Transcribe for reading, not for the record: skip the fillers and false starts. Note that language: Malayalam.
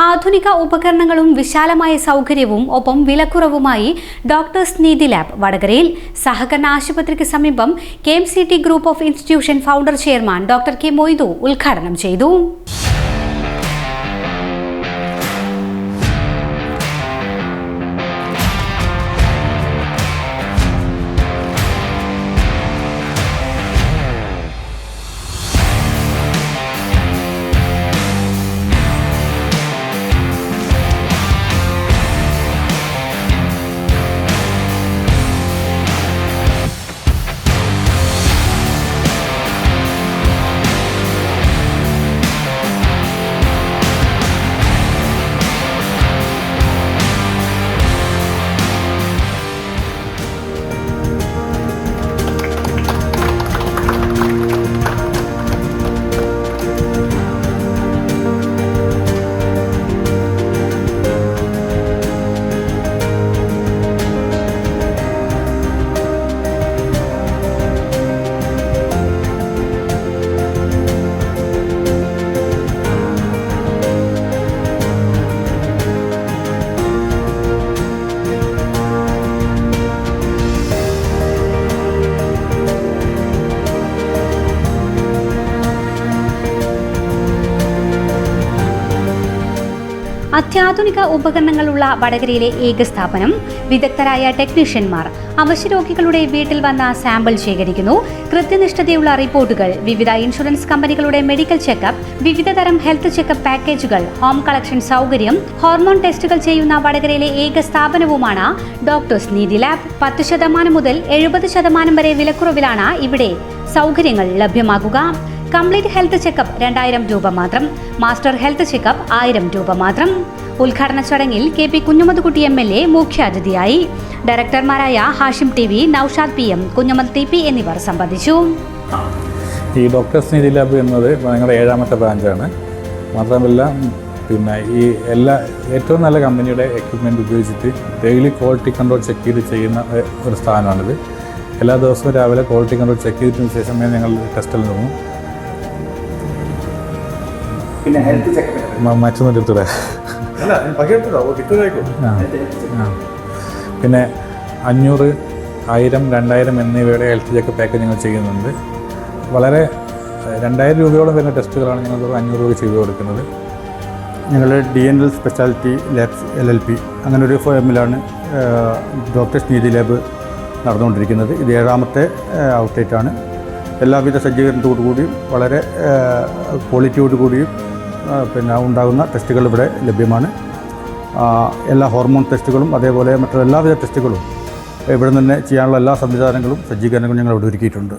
ആധുനിക ഉപകരണങ്ങളും വിശാലമായ സൗകര്യവും ഒപ്പം വിലക്കുറവുമായി ഡോക്ടേഴ്സ് നീതി ലാബ് വടകരയിൽ. സഹകരണ ആശുപത്രിക്ക് സമീപം KMCT group of institution founder chairman doctor K Moidu ഉദ്ഘാടനം ചെയ്തു. അത്യാധുനിക ഉപകരണങ്ങളുള്ള വടകരയിലെ ഏക സ്ഥാപനം. വിദഗ്ധരായ ടെക്നീഷ്യന്മാർ അവശ്യരോഗികളുടെ വീട്ടിൽ വന്ന സാമ്പിൾ ശേഖരിക്കുന്നു. കൃത്യനിഷ്ഠതയുള്ള റിപ്പോർട്ടുകൾ, വിവിധ ഇൻഷുറൻസ് കമ്പനികളുടെ മെഡിക്കൽ ചെക്കപ്പ്, വിവിധതരം ഹെൽത്ത് ചെക്കപ്പ് പാക്കേജുകൾ, ഹോം കളക്ഷൻ സൗകര്യം, ഹോർമോൺ ടെസ്റ്റുകൾ ചെയ്യുന്ന വടകരയിലെ ഏക സ്ഥാപനവുമാണ് ഡോക്ടേഴ്സ് നീതി ലാബ്. 10% മുതൽ 70% വരെ വിലക്കുറവിലാണ് ഇവിടെ സൗകര്യങ്ങൾ ലഭ്യമാകുക. കംപ്ലീറ്റ് ഹെൽത്ത് ചെക്കപ്പ് 2000 രൂപ മാത്രം. മാസ്റ്റർ ഹെൽത്ത് ചെക്കപ്പ് 1000 രൂപ മാത്രം. ഉദ്ഘാടന ചടങ്ങിൽ KP കുഞ്ഞമ്മദ്കുട്ടി MLA മുഖ്യാതിഥിയായി. ഡയറക്ടർമാരായ Hashim TV, Naushad PM, Kunhammad TP എന്നിവർ സംബന്ധിച്ചു. ഈ ഡോക്ടേഴ്സ് നീതി ലാബ് എന്നത് ഞങ്ങളുടെ 7ാമത്തെ ബ്രാഞ്ചാണ്. മാത്രമല്ല ഈ ഏറ്റവും നല്ല കമ്പനിയുടെ എക്യുപ്മെൻറ്റ് ഉപയോഗിച്ചിട്ട് ഡെയിലി ക്വാളിറ്റി കൺട്രോൾ ചെക്ക് ചെയ്ത് ചെയ്യുന്ന ഒരു സ്ഥാനമാണിത്. എല്ലാ ദിവസവും രാവിലെ ക്വാളിറ്റി കൺട്രോൾ ചെക്ക് ചെയ്തതിന് ശേഷമേ ഞങ്ങൾ ടെസ്റ്റിൽ നിന്നും പിന്നെ ഹെൽത്ത് ചെക്കപ്പ് മറ്റൊന്നെടുത്തൂടെ. പിന്നെ 500, 1000, 2000 എന്നിവയുടെ ഹെൽത്ത് ചെക്കപ്പ് പാക്കേജ് ഞങ്ങൾ ചെയ്യുന്നുണ്ട്. വളരെ 2000 രൂപയോളം വരുന്ന ടെസ്റ്റുകളാണ് ഞങ്ങൾ 500 രൂപ ചെയ്തു കൊടുക്കുന്നത്. ഞങ്ങൾ DNL സ്പെഷ്യാലിറ്റി ലാബ്സ് LLP അങ്ങനെ ഒരു ഫേമിലാണ് ഡോക്ടേഴ്സ് നീതി ലാബ് നടന്നുകൊണ്ടിരിക്കുന്നത്. ഇത് 7ാമത്തെ ഔട്ട്ലെറ്റാണ്. എല്ലാവിധ സജ്ജീകരണത്തോടുകൂടിയും വളരെ ക്വാളിറ്റിയോടുകൂടിയും ഉണ്ടാകുന്ന ടെസ്റ്റുകൾ ഇവിടെ ലഭ്യമാണ്. എല്ലാ ഹോർമോൺ ടെസ്റ്റുകളും അതേപോലെ മറ്റുള്ള എല്ലാവിധ ടെസ്റ്റുകളും ഇവിടെ തന്നെ ചെയ്യാനുള്ള എല്ലാ സംവിധാനങ്ങളും സജ്ജീകരണങ്ങളും ഞങ്ങൾ ഇവിടെ ഒരുക്കിയിട്ടുണ്ട്.